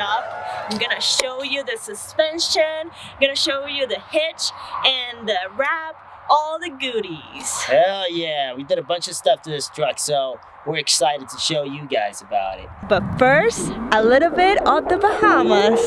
up. I'm gonna show you the suspension, I'm gonna show you the hitch and the wrap, all the goodies. Hell yeah, we did a bunch of stuff to this truck, so we're excited to show you guys about it. But first, a little bit of the Bahamas.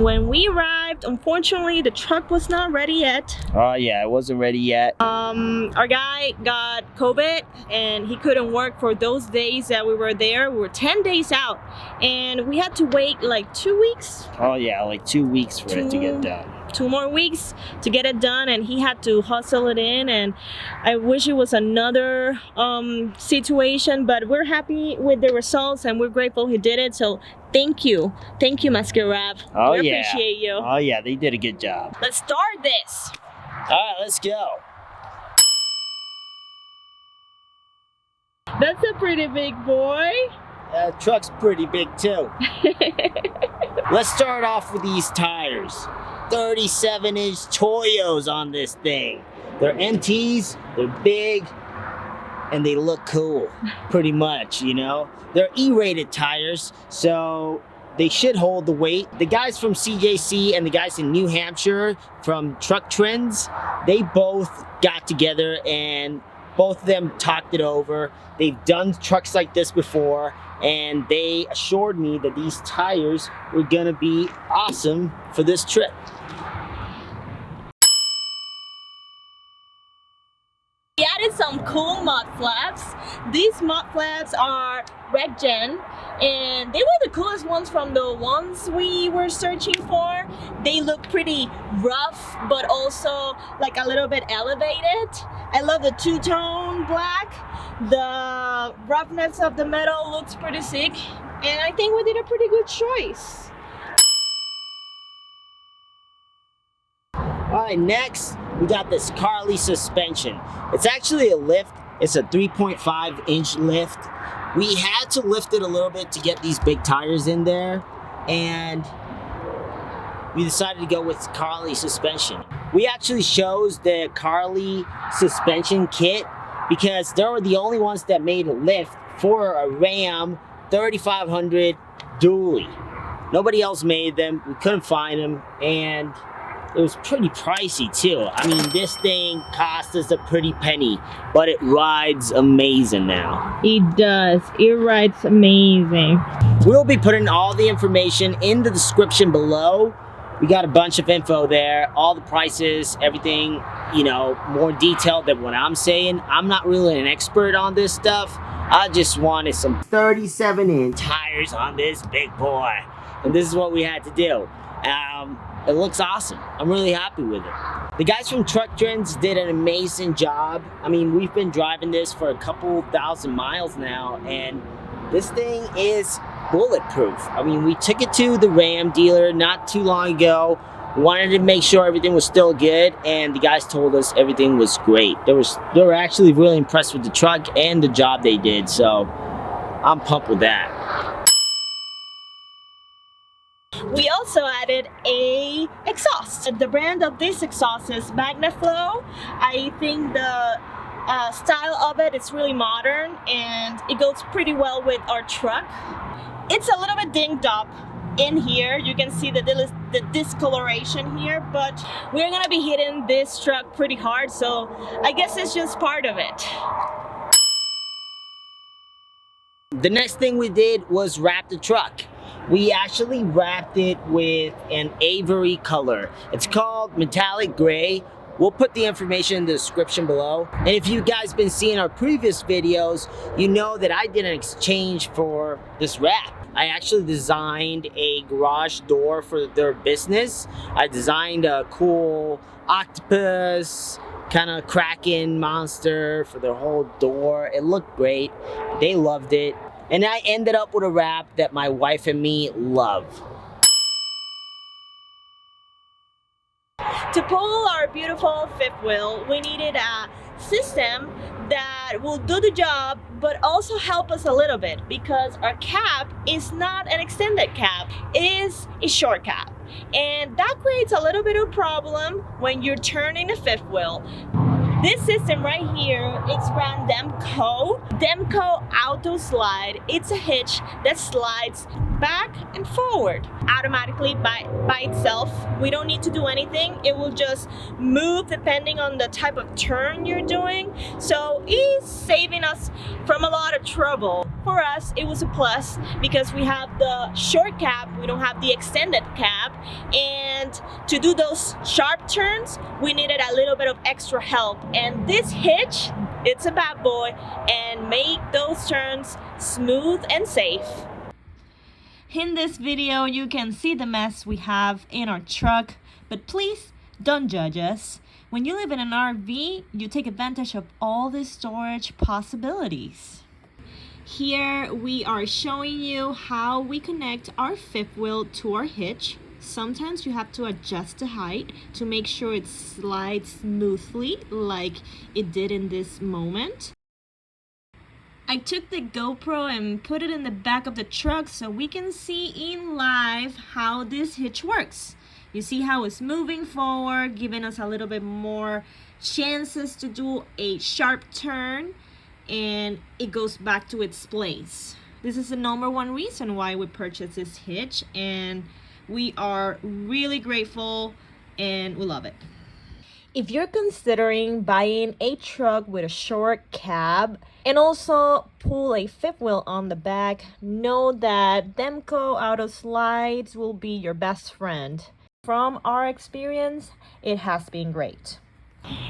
When we arrived, unfortunately, the truck was not ready yet. Oh yeah, it wasn't ready yet. Our guy got COVID and he couldn't work for those days that we were there. We were 10 days out and we had to wait like 2 weeks. Oh yeah, like 2 weeks for it to get done. 2 more weeks to get it done, and he had to hustle it in, and I wish it was another situation, but we're happy with the results and we're grateful he did it. So thank you Mascara Wrap. Oh we yeah, appreciate you. Oh yeah, they did a good job. Let's start this. All right, let's go. That's a pretty big boy. Truck's pretty big too. Let's start off with these tires. 37-inch Toyos on this thing. They're NTs, they're big, and they look cool, pretty much, you know? They're E-rated tires, so they should hold the weight. The guys from CJC and the guys in New Hampshire from Truck Trends, they both got together and both of them talked it over. They've done trucks like this before, and they assured me that these tires were gonna be awesome for this trip. We added some cool mud flaps. These mud flaps are Gen, and they were the coolest ones from the ones we were searching for. They look pretty rough, but also like a little bit elevated. I love the two-tone black. The roughness of the metal looks pretty sick, and I think we did a pretty good choice. All right, next we got this Carli suspension. It's actually a lift. It's a 3.5-inch lift. We had to lift it a little bit to get these big tires in there, and we decided to go with Carli suspension. We actually chose the Carli suspension kit because they were the only ones that made a lift for a Ram 3500 dually. Nobody else made them. We couldn't find them, and it was pretty pricey too. I mean, this thing cost us a pretty penny, but it rides amazing now. It does. It rides amazing. We'll be putting all the information in the description below. We got a bunch of info there, all the prices, everything, you know, more detailed than what I'm saying. I'm not really an expert on this stuff. I just wanted some 37-inch tires on this big boy, and this is what we had to do. It looks awesome. I'm really happy with it. The guys from Truck Trends did an amazing job. I mean, we've been driving this for a couple thousand miles now, and this thing is bulletproof. I mean, we took it to the Ram dealer not too long ago. Wanted to make sure everything was still good, and the guys told us everything was great. They were actually really impressed with the truck and the job they did, so I'm pumped with that. We also added a exhaust. The brand of this exhaust is Magnaflow. I think the style of it is really modern and it goes pretty well with our truck. It's a little bit dinged up in here. You can see the discoloration here, but we're gonna be hitting this truck pretty hard, so I guess it's just part of it. The next thing we did was wrap the truck. We actually wrapped it with an Avery color. It's called metallic gray. We'll put the information in the description below. And if you guys been seeing our previous videos, you know that I did an exchange for this wrap. I actually designed a garage door for their business. I designed a cool octopus kind of Kraken monster for their whole door. It looked great. They loved it. And I ended up with a wrap that my wife and me love. To pull our beautiful fifth wheel, we needed a system that will do the job but also help us a little bit, because our cap is not an extended cap, it is a short cap, and that creates a little bit of problem when you're turning the fifth wheel. This system right here, it's brand Demco. Demco Auto Slide. It's a hitch that slides back and forward automatically by itself. We don't need to do anything. It will just move depending on the type of turn you're doing. So it's saving us from a lot of trouble. For us, it was a plus because we have the short cap, we don't have the extended cap, and to do those sharp turns, we needed a little bit of extra help. And this hitch, it's a bad boy and make those turns smooth and safe. In this video, you can see the mess we have in our truck, but please don't judge us. When you live in an RV, you take advantage of all the storage possibilities. Here we are showing you how we connect our fifth wheel to our hitch. Sometimes you have to adjust the height to make sure it slides smoothly like it did in this moment. I took the GoPro and put it in the back of the truck so we can see in live how this hitch works. You see how it's moving forward, giving us a little bit more chances to do a sharp turn, and it goes back to its place. This is the #1 reason why we purchased this hitch, and we are really grateful and we love it. If you're considering buying a truck with a short cab and also pull a fifth wheel on the back, know that Demco Auto Slides will be your best friend. From our experience, it has been great.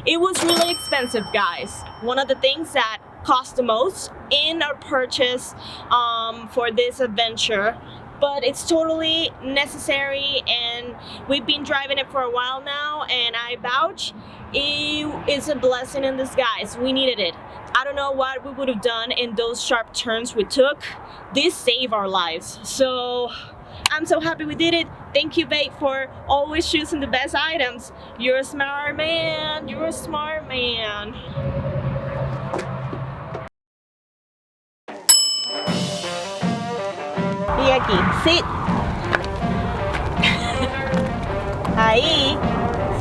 It was really expensive, guys. One of the things that cost the most in our purchase for this adventure, but it's totally necessary, and we've been driving it for a while now, and I vouch it is a blessing in disguise. We needed it. I don't know what we would have done in those sharp turns we took. This saved our lives. So I'm so happy we did it. Thank you, babe, for always choosing the best items. You're a smart man. You're a smart man. Y aquí, sit. Ahí.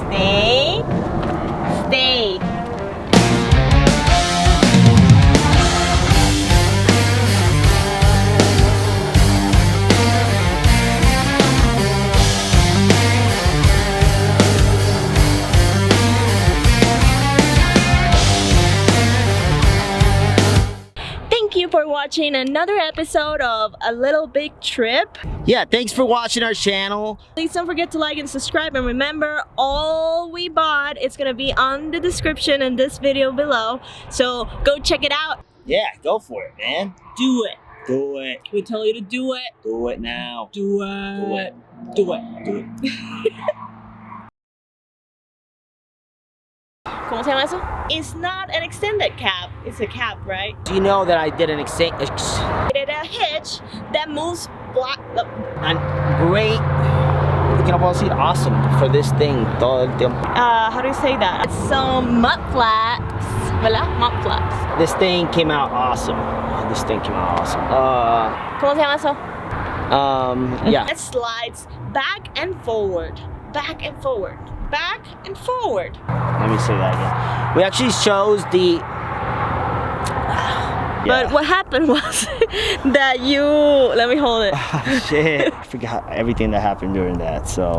Stay. Stay. Thank you for watching another episode of A Little Big Trip. Yeah, thanks for watching our channel. Please don't forget to like and subscribe, and remember, all we bought is gonna be on the description in this video below, so go check it out. Yeah, go for it, man. Do it. Do it. We tell you to do it. Do it now. Do it. Do it. Do it. Do it. ¿Cómo se llama eso? It's not an extended cap. It's a cap, right? Do you know that I did an It is a hitch that moves black. great, que no puedo decir, awesome for this thing todo el tiempo. How do you say that? It's some mud flaps, ¿verdad? Mud flaps. This thing came out awesome. This thing came out awesome. ¿Cómo se llama eso? Yeah. It slides back and forward, back and forward, back and forward. Let me say that again. We actually chose the. But what happened was that you. Let me hold it. Shit. I forgot everything that happened during that, so.